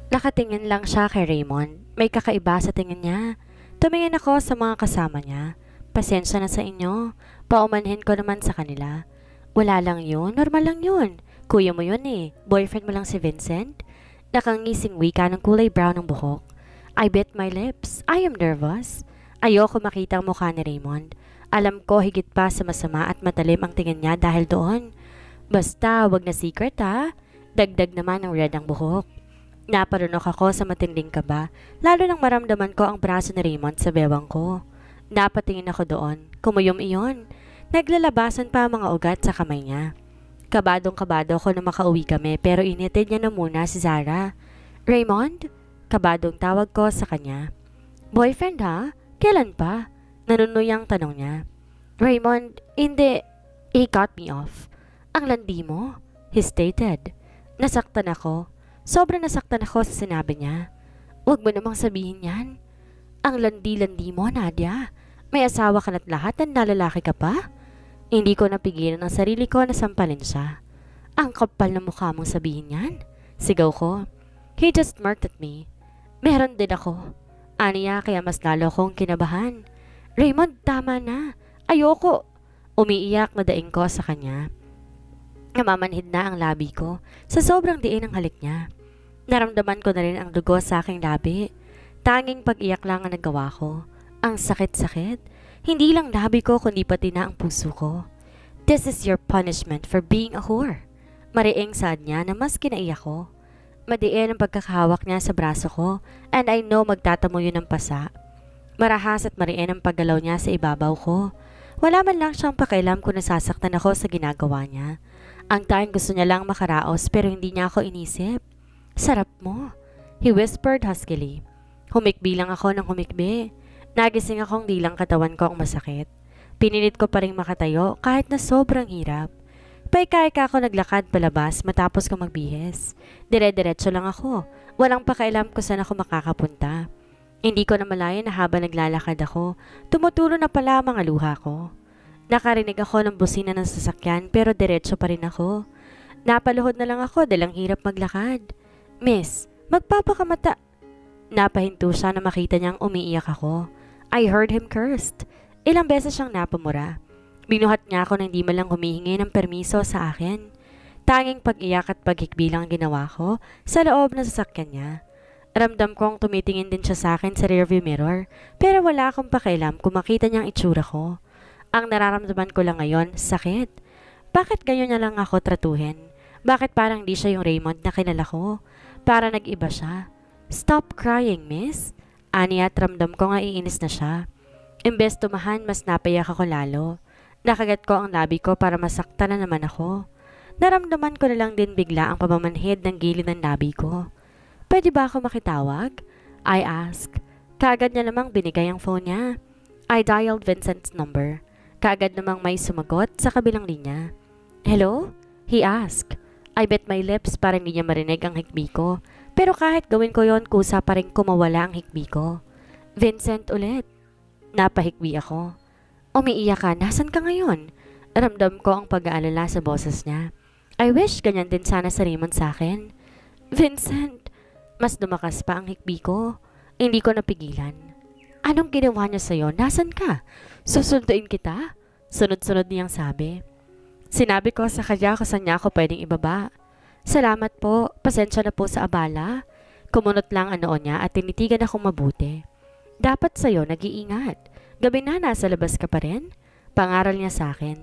Nakatingin lang siya kay Raymond. May kakaiba sa tingin niya. Tumingin ako sa mga kasama niya. Pasensya na sa inyo. Paumanhin ko naman sa kanila. Wala lang yun, normal lang yun. Kuya mo yun eh. Boyfriend mo lang si Vincent. Nakangising wika ng kulay brown ng buhok. I bit my lips. I am nervous. Ayoko makita ang mukha ni Raymond. Alam ko higit pa sa masama at matalim ang tingin niya dahil doon. Basta, wag na secret ha. Dagdag naman ng red ang buhok. Naparunok ako sa matinding kaba, lalo nang maramdaman ko ang braso ni Raymond sa bewang ko. Napatingin ako doon, kumuyom iyon. Naglalabasan pa ang mga ugat sa kamay niya. Kabadong-kabado ako na makauwi kami pero initid niya na muna si Zara. Raymond? Kabadong tawag ko sa kanya. Boyfriend ha? Kailan pa? Nanunuyang tanong niya. Raymond, hindi. He cut me off. Ang landi mo? He stated. Nasaktan ako. Sobrang nasaktan ako sa sinabi niya. Huwag mo namang sabihin yan. Ang landi-landi mo, Nadia. May asawa ka na't lahat at nalalaki ka pa? Hindi ko napigilan ang sarili ko na sampalin siya. Ang kapal na mukha mong sabihin yan. Sigaw ko. He just smirked at me. Meron din ako. Aniya kaya mas lalo akong kinabahan. Raymond, tama na. Ayoko. Umiiyak na daing ko sa kanya. Namamanhid na ang labi ko sa sobrang diin ng halik niya. Naramdaman ko na rin ang dugo sa aking labi. Tanging pag-iyak lang ang nagawa ko. Ang sakit-sakit. Hindi lang labi ko kundi pati na ang puso ko. This is your punishment for being a whore. Mariing saad niya na mas kinaiyak ko. Madiin ang pagkakahawak niya sa braso ko and I know magtatamo yun ng pasa. Marahas at mariin ang paggalaw niya sa ibabaw ko. Wala man lang siyang pakialam kung nasasaktan ako sa ginagawa niya. Ang tanging gusto niya lang makaraos pero hindi niya ako inisip. Sarap mo, he whispered huskily. Humikbi lang ako ng humikbi. Nagising akong di lang katawan ko ang masakit. Pinilit ko pa rin makatayo kahit na sobrang hirap. Paika-ika ako naglakad palabas matapos ko magbihis. Dire-diretso lang ako. Walang pakialam kung saan ako makakapunta. Hindi ko na malayan na habang naglalakad ako, tumutulo na pala ang mga luha ko. Nakarinig ako ng busina ng sasakyan pero diretso pa rin ako. Napaluhod na lang ako dahil ang hirap maglakad. Miss, magpapakamata. Napahinto siya na makita niyang umiiyak ako. I heard him cursed. Ilang beses siyang napamura. Binuhat niya ako na hindi man lang humihingi ng permiso sa akin. Tanging pag-iyak at paghikbi lang ginawa ko sa loob ng sasakyan niya. Ramdam kong tumitingin din siya sa akin sa rearview mirror pero wala akong pakialam kung makita niyang itsura ko. Ang nararamdaman ko lang ngayon, sakit. Bakit ganyan na lang ako tratuhin? Bakit parang di siya yung Raymond na kilala ko? Para nag-iba siya. Stop crying, miss. Ani at ramdam ko nga iinis na siya. Imbes tumahan, mas napayak ako lalo. Nakagat ko ang labi ko para masakta na naman ako. Naramdaman ko na lang din bigla ang pamamanhid ng gilid ng labi ko. Pwede ba ako makitawag? I asked. Kaagad niya namang binigay ang phone niya. I dialed Vincent's number. Kaagad namang may sumagot sa kabilang linya. Hello? He asked. I bit my lips para hindi niya marinig ang hikbi ko. Pero kahit gawin ko yon, kusa pa rin kumawala ang hikbi ko. Vincent ulit. Napahikbi ako. Umiiyak ka, nasan ka ngayon? Ramdam ko ang pag-aalala sa boses niya. I wish ganyan din sana sa Raymond sa akin. Vincent! Mas dumakas pa ang hikbi ko. Hindi ko napigilan. Anong ginawa niya sa'yo? Nasan ka? Susunduin kita? Sunod-sunod niyang sabi. Sinabi ko sa kanya kung saan niya ako pwedeng ibaba. Salamat po, pasensya na po sa abala. Kumunot lang ang noo niya at tinitigan akong mabuti. Dapat sa'yo nag-iingat. Gabi na nasa labas ka pa rin? Pangaral niya sa akin.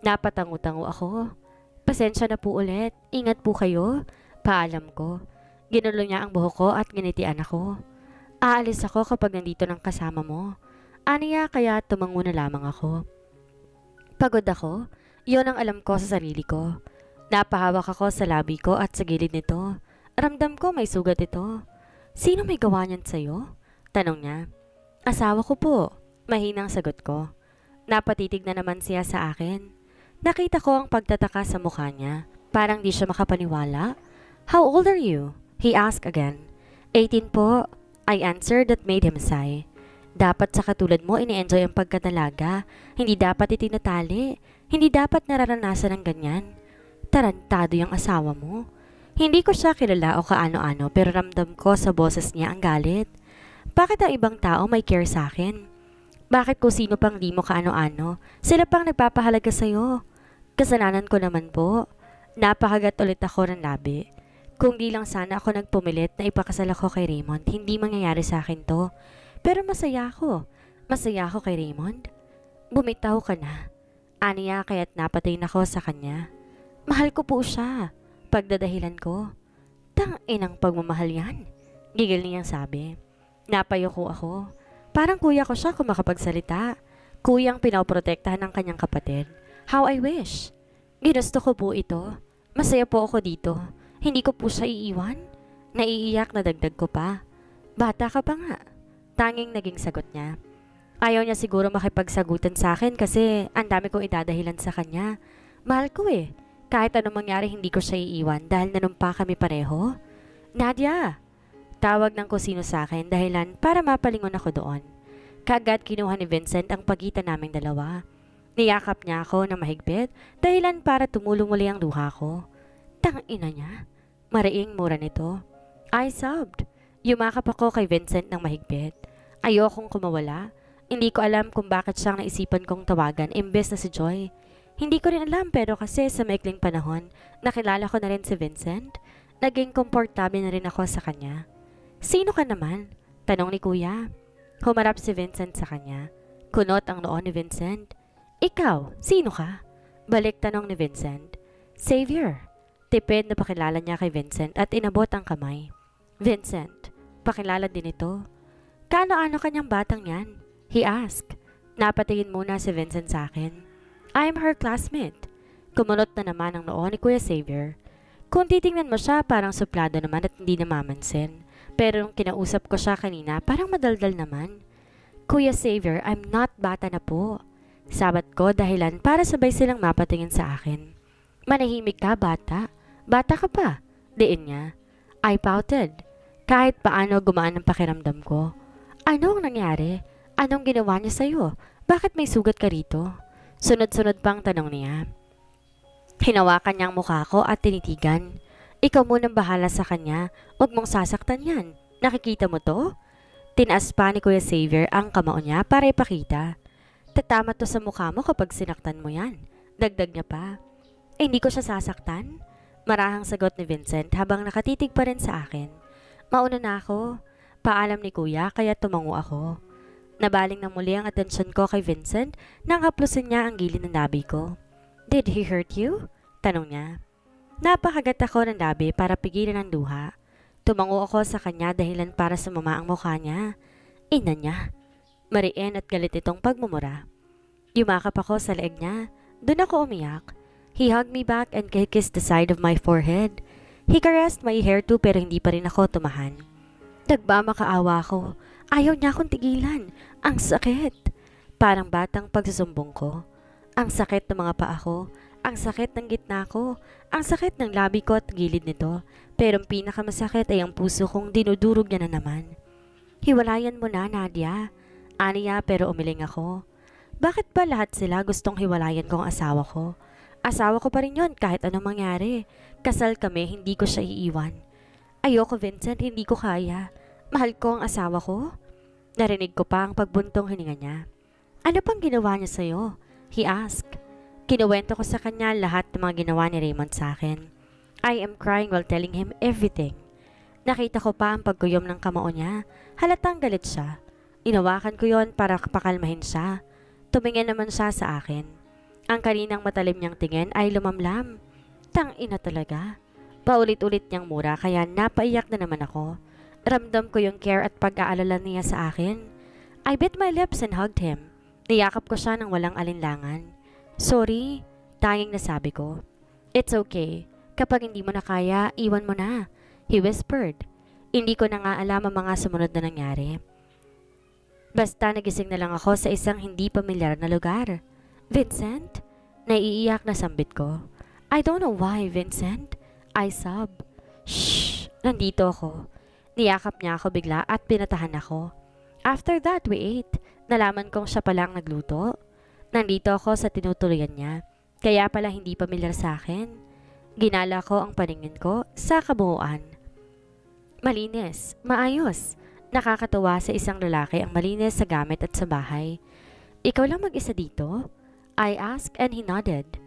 Napatango-tango ako. Pasensya na po ulit. Ingat po kayo. Paalam ko. Ginulo niya ang buhok ko at ginitian ako. Aalis ako kapag nandito ng kasama mo. Aniya kaya tumango na lamang ako. Pagod ako. Iyon ang alam ko sa sarili ko. Napahawak ako sa labi ko at sa gilid nito. Ramdam ko may sugat ito. Sino may gawa niyan sa'yo? Tanong niya. Asawa ko po. Mahinang sagot ko. Napatitig na naman siya sa akin. Nakita ko ang pagtataka sa mukha niya. Parang di siya makapaniwala. How old are you? He asked again. 18 po. I answered that made him sigh. Dapat sa katulad mo ini-enjoy ang pagkatalaga. Hindi dapat itinatali. Hindi dapat nararanasan ng ganyan. Tarantado yung asawa mo. Hindi ko siya kilala o kaano-ano pero ramdam ko sa boses niya ang galit. Bakit ang ibang tao may care sa akin? Bakit kung sino pang di mo kaano-ano, sila pang nagpapahalaga sa'yo? Kasalanan ko naman po. Napakagat ulit ako ng labi. Kung di lang sana ako nagpumilit na ipakasal ako kay Raymond, hindi mangyayari sa akin to. Pero masaya ako. Masaya ako kay Raymond. Bumitaw ka na. Aniya kaya't napatingin ako sa kanya. Mahal ko po siya. Pagdadahilan ko. Tang-inang pagmamahal yan. Gigil niyang sabi. Napayoko ako. Parang kuya ko siya kung makapagsalita. Kuyang pinaprotektahan ng kanyang kapatid. How I wish. Ginusto ko po ito. Masaya po ako dito. Hindi ko po siya iiwan. Naiiyak na dagdag ko pa. Bata ka pa nga. Tanging naging sagot niya. Ayaw niya siguro makipagsagutan sa akin kasi ang dami kong idadahilan sa kanya. Mahal ko eh. Kahit anong mangyari hindi ko siya iiwan dahil nanumpa kami pareho. Nadia! Tawag ng kusino sa akin dahilan para mapalingon ako doon. Kaagad kinuha ni Vincent ang pagitan naming dalawa. Niyakap niya ako na mahigpit dahilan para tumulong muli ang luha ko. Tangina niya. Mariing mura nito. I sobbed. Yumakap ako kay Vincent ng mahigpit. Ayokong kumawala. Hindi ko alam kung bakit siyang naisipan kong tawagan imbes na si Joy. Hindi ko rin alam pero kasi sa maikling panahon, nakilala ko na rin si Vincent. Naging komportable na rin ako sa kanya. Sino ka naman? Tanong ni Kuya. Humarap si Vincent sa kanya. Kunot ang noo ni Vincent. Ikaw, sino ka? Balik tanong ni Vincent. Savior. Tipid na pakilala niya kay Vincent at inabot ang kamay. Vincent, pakilala din ito. Kaano-ano kanyang batang yan? He asked. Napatingin muna si Vincent sa akin. I am her classmate. Kumunot na naman ang noo ni Kuya Xavier. Kung titingnan mo siya, parang suplado naman at hindi namamansin. Pero nung kinausap ko siya kanina, parang madaldal naman. Kuya Xavier, I'm not bata na po. Sabat ko dahilan para sabay silang mapatingin sa akin. Manahimik ka, bata. Bata ka pa. Diin niya. I pouted. Kahit paano gumaan ang pakiramdam ko. Ano ang nangyari? Anong ginawa niya sa'yo? Bakit may sugat ka rito? Sunod-sunod pang tanong niya. Hinawakan niyang mukha ko at tinitigan. Ikaw munang bahala sa kanya. Huwag mong sasaktan yan. Nakikita mo to? Tinaas pa ni Kuya Xavier ang kamao niya para ipakita. Tatama to sa mukha mo kapag sinaktan mo yan. Dagdag niya pa. Hindi ko siya sasaktan. Marahang sagot ni Vincent habang nakatitig pa rin sa akin. Mauna na ako. Paalam ni Kuya kaya tumango ako. Nabaling na muli ang atensyon ko kay Vincent nang haplusin niya ang gilid ng labi ko. Did he hurt you? Tanong niya. Napakagat ako ng labi para pigilan ang luha. Tumango ako sa kanya dahilan para sumama ang mukha niya. Ina niya. Mariin at galit itong pagmumura. Yumakap ako sa leeg niya. Doon ako umiyak. He hugged me back and kissed the side of my forehead. He caressed my hair too pero hindi pa rin ako tumahan. Nagmamakaawa ako. Ayaw niya akong tigilan. Ang sakit. Parang batang pagsusumbong ko. Ang sakit ng mga paa ko. Ang sakit ng gitna ko. Ang sakit ng labi ko at gilid nito. Pero ang pinakamasakit ay ang puso kong dinudurog niya na naman. Hiwalayan mo na, Nadia. Aniya pero umiling ako. Bakit ba lahat sila gustong hiwalayan ko ang asawa ko? Asawa ko pa rin yun kahit anong mangyari. Kasal kami, hindi ko siya iiwan. Ayoko, Vincent, hindi ko kaya. Mahal ko ang asawa ko. Narinig ko pa ang pagbuntong hininga niya. Ano pang ginawa niya sa'yo? He asked. Kinuwento ko sa kanya lahat ng mga ginawa ni Raymond sa akin. I am crying while telling him everything. Nakita ko pa ang pagkuyom ng kamao niya. Halatang galit siya. Inawakan ko yon para pakalmahin siya. Tumingin naman siya sa akin. Ang kaninang matalim niyang tingin ay lumamlam. Tangina talaga. Paulit-ulit niyang mura kaya napaiyak na naman ako. Ramdam ko yung care at pag-aalala niya sa akin. I bit my lips and hugged him. Niyakap ko siya ng walang alinlangan. Sorry, tanging nasabi ko. It's okay. Kapag hindi mo na kaya, iwan mo na. He whispered. Hindi ko na nga alam ang mga sumunod na nangyari. Basta nagising na lang ako sa isang hindi pamilyar na lugar. Vincent? Naiiyak na sambit ko. I don't know why, Vincent. I sob. Shh! Nandito ako. Niyakap niya ako bigla at pinatahan ako. After that, we ate. Nalaman kong siya palang nagluto. Nandito ako sa tinutuloyan niya. Kaya pala hindi pamilyar sa akin. Ginala ko ang paningin ko sa kabuuan. Malinis, maayos. Nakakatuwa sa isang lalaki ang malinis sa gamit at sa bahay. Ikaw lang mag-isa dito? I asked and he nodded.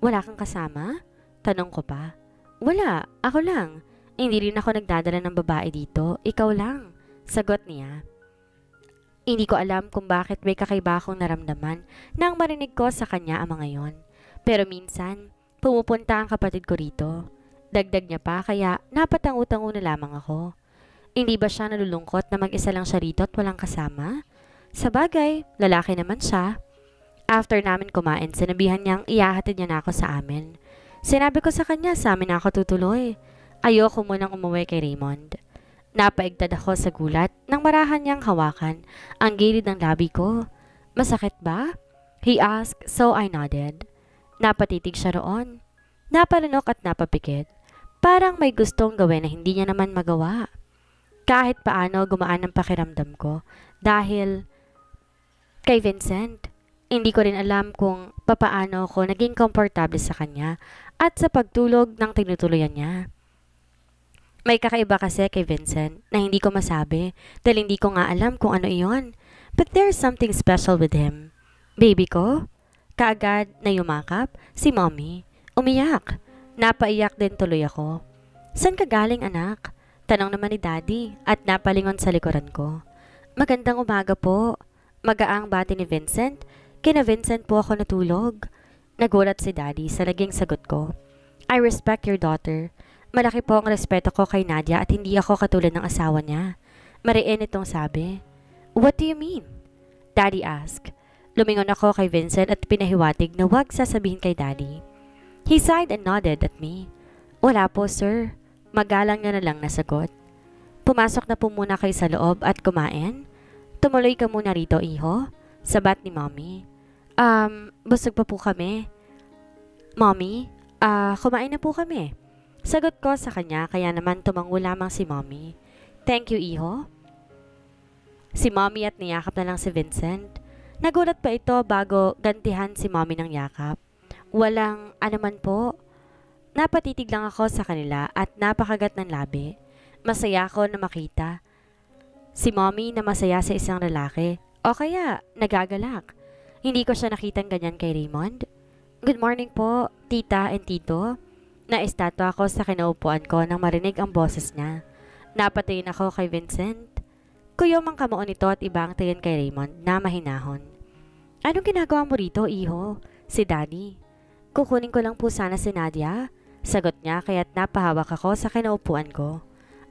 Wala kang kasama? Tanong ko pa. Wala, ako lang. Hindi rin ako nagdadala ng babae dito, ikaw lang. Sagot niya. Hindi ko alam kung bakit may kakaiba akong naramdaman nang marinig ko sa kanya ang mga yon. Pero minsan, pumupunta ang kapatid ko rito. Dagdag niya pa kaya napatangu-tangu na lamang ako. Hindi ba siya nalulungkot na mag-isa lang siya rito at walang kasama? Sa bagay, lalaki naman siya. After namin kumain, sinabihan niyang iyahatid niya na ako sa amin. Sinabi ko sa kanya sa amin na ako tutuloy. Ayoko munang umuwi kay Raymond. Napaigtad ako sa gulat nang marahan niyang hawakan ang gilid ng labi ko. Masakit ba? He asked, so I nodded. Napatitig siya roon. Napalunok at napapikit. Parang may gustong gawin na hindi niya naman magawa. Kahit paano gumaan ang pakiramdam ko dahil kay Vincent. Hindi ko rin alam kung papaano ako naging komportable sa kanya at sa pagtulog ng tinutuluyan niya. May kakaiba kasi kay Vincent na hindi ko masabi dahil hindi ko nga alam kung ano iyon. But there's something special with him. Baby ko? Kaagad na yumakap si Mommy. Umiyak. Napaiyak din tuloy ako. San ka galing anak? Tanong naman ni Daddy at napalingon sa likuran ko. Magandang umaga po. Magaang bati ni Vincent. Kina Vincent po ako natulog. Nagulat si Daddy sa naging sagot ko. I respect your daughter. Malaki po ang respeto ko kay Nadia at hindi ako katulad ng asawa niya. Mariin itong sabi. What do you mean? Daddy asked. Lumingon ako kay Vincent at pinahiwatig na huwag sasabihin kay Daddy. He sighed and nodded at me. Wala po sir. Magalang niya na lang nasagot. Pumasok na po muna kayo sa loob at kumain. Tumuloy ka muna rito, iho. Sabat ni Mommy. Busog pa po kami. Mommy, kumain na po kami. Sagot ko sa kanya kaya naman tumango lamang si Mommy. Thank you, iho. Si Mommy at niyakap na lang si Vincent. Nagulat pa ito bago gantihan si Mommy ng yakap. Walang anuman po. Napatitig lang ako sa kanila at napakagat ng labi. Masaya ako na makita si Mommy na masaya sa isang lalaki o kaya nagagalak. Hindi ko siya nakitang ganyan kay Raymond. Good morning po, tita and tito. Naistatwa ako sa kinaupuan ko nang marinig ang boses niya. Napatingin ako kay Vincent. Kuyom ang kamuon nito at ibang tingin kay Raymond na mahinahon. Anong ginagawa mo rito, iho? Si Daddy. Kukunin ko lang po sana si Nadia. Sagot niya kaya't napahawak ako sa kinaupuan ko.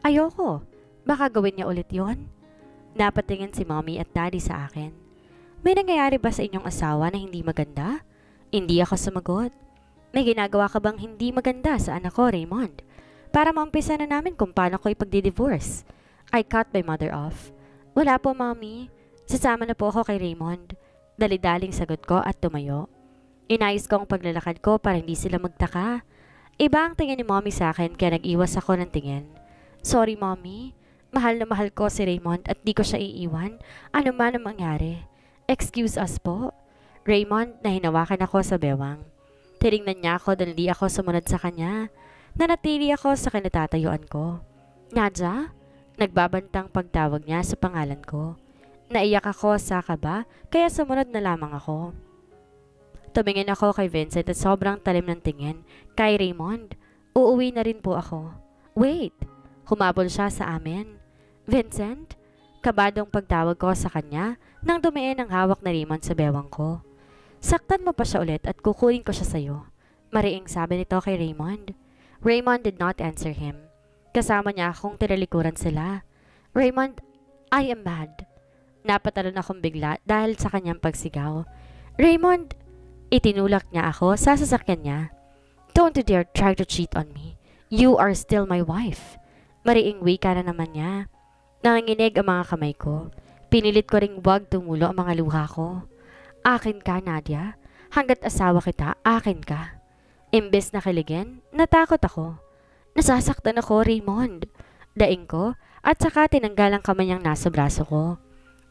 Ayoko. Baka gawin niya ulit yon. Napatingin si Mommy at Daddy sa akin. May nangyayari ba sa inyong asawa na hindi maganda? Hindi ako sumagot. May ginagawa ka bang hindi maganda sa anak ko, Raymond? Para maumpisa na namin kung paano ko ipagdi-divorce. I cut my mother off. Wala po, Mommy. Sasama na po ako kay Raymond. Dali-daling sagot ko at tumayo. Inayos ko ang paglalakad ko para hindi sila magtaka. Iba ang tingin ni Mommy sa akin kaya nag-iwas ako ng tingin. Sorry, Mommy. Mahal na mahal ko si Raymond at di ko siya iiwan. Ano man ang mangyari. Excuse us po. Raymond, nahinawakan ako sa bewang. Tinignan niya ako dahil di ako sumunod sa kanya. Nanatili ako sa kinatatayuan ko. Nadia? Nagbabantang pagtawag niya sa pangalan ko. Naiyak ako sa kaba kaya sumunod na lamang ako. Tumingin ako kay Vincent at sobrang talim ng tingin. Kay Raymond, uuwi na rin po ako. Wait! Humabol siya sa amin. Vincent? Kabadong pagtawag ko sa kanya nang dumiin ang hawak na Raymond sa bewang ko. Saktan mo pa siya ulit at kukunin ko siya sa'yo. Mariing sabi nito kay Raymond. Raymond did not answer him. Kasama niya akong tinalikuran sila. Raymond, I am mad. Napatalon akong bigla dahil sa kanyang pagsigaw. Raymond! Itinulak niya ako sa sasakyan niya. Don't you dare try to cheat on me. You are still my wife. Mariing wika na naman niya. Nanginginig ang mga kamay ko. Pinilit ko ring wag tumulo ang mga luha ko. Akin ka, Nadia. Hanggat asawa kita, akin ka. Imbes na kiligin, natakot ako. Nasasaktan ako, Raymond. Daing ko at saka tinanggal ang kamay niyang nasa braso ko.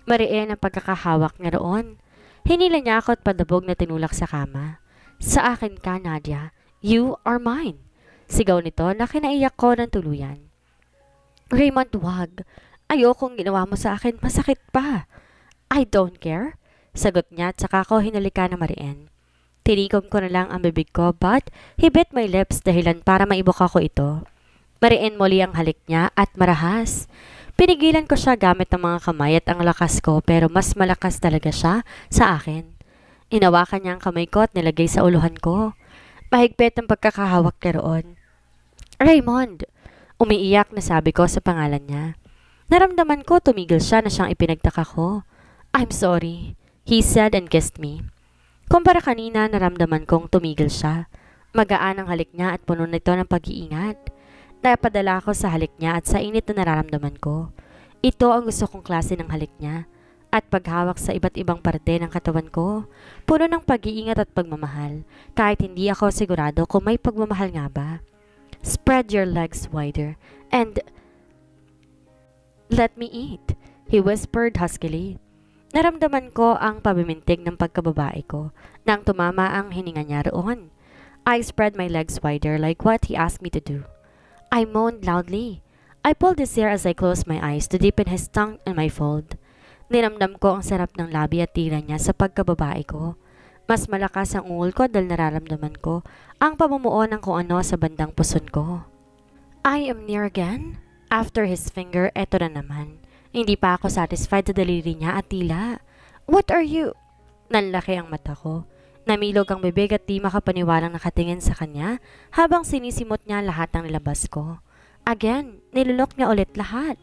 Mariin ang pagkakahawak niya roon. Hinila niya ako at padabog na tinulak sa kama. Sa akin ka, Nadia. You are mine. Sigaw nito na kinaiyak ko ng tuluyan. Raymond, wag. Ayokong ginawa mo sa akin, masakit pa. I don't care. Sagot niya at saka ko hinalikan na mariin. Tinikom ko na lang ang bibig ko but he bit my lips dahilan para maibuka ko ito. Mariin muli ang halik niya at marahas. Pinigilan ko siya gamit ang mga kamay at ang lakas ko pero mas malakas talaga siya sa akin. Inawakan niya ang kamay ko at nilagay sa uluhan ko. Mahigpit ang pagkakahawak niya roon. Raymond! Umiiyak na sabi ko sa pangalan niya. Naramdaman ko tumigil siya na siyang ipinagtaka ko. I'm sorry, he said and kissed me. Kumpara kanina naramdaman kong tumigil siya. Magaan ang halik niya at puno nito ng pag-iingat. Napadala ako sa halik niya at sa init na nararamdaman ko. Ito ang gusto kong klase ng halik niya. At paghawak sa iba't ibang parte ng katawan ko, puno ng pag-iingat at pagmamahal, kahit hindi ako sigurado kung may pagmamahal nga ba. Spread your legs wider and let me eat, he whispered huskily. Naramdaman ko ang pabimintig ng pagkababae ko nang tumama ang hininga niya roon. I spread my legs wider like what he asked me to do. I moaned loudly. I pulled his hair as I closed my eyes to deepen his tongue in my fold. Niramdam ko ang sarap ng labi at tira niya sa pagkababae ko. Mas malakas ang ungol ko dahil nararamdaman ko ang pamumuo ng kung ano sa bandang puson ko. I am near again. After his finger, eto na naman. Hindi pa ako satisfied sa daliri niya at tila. What are you? Nanlaki ang mata ko. Namilog ang bibig at di makapaniwalang nakatingin sa kanya habang sinisimot niya lahat ng nilabas ko. Again, nilunok niya ulit lahat.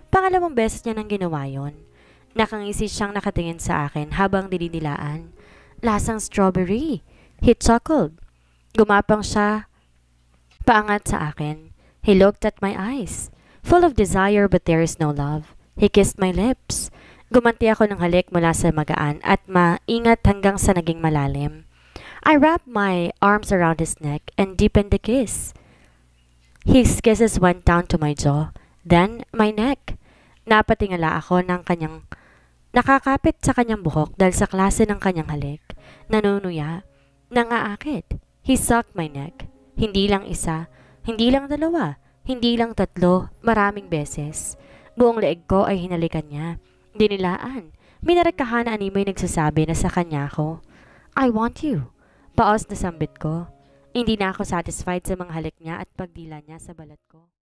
Pangalawang beses niya nang ginawa yon. Nakangisi siyang nakatingin sa akin habang dinidilaan. Lasang strawberry. He chuckled. Gumapang siya paangat sa akin. He looked at my eyes. Full of desire but there is no love. He kissed my lips. Gumanti ako ng halik mula sa magaan at maingat hanggang sa naging malalim. I wrapped my arms around his neck and deepened the kiss. His kisses went down to my jaw, then my neck. Napatingala ako ng kanyang nakakapit sa kanyang buhok dahil sa klase ng kanyang halik. Nanunuya, nangaakit. He sucked my neck. Hindi lang isa, hindi lang dalawa, hindi lang tatlo, maraming beses. Buong leeg ko ay hinalikan niya. Dinilaan. Minaragkahan na animoy nagsasabi na sa kanya ako. I want you. Paos na sambit ko. Hindi na ako satisfied sa mga halik niya at pagdila niya sa balat ko.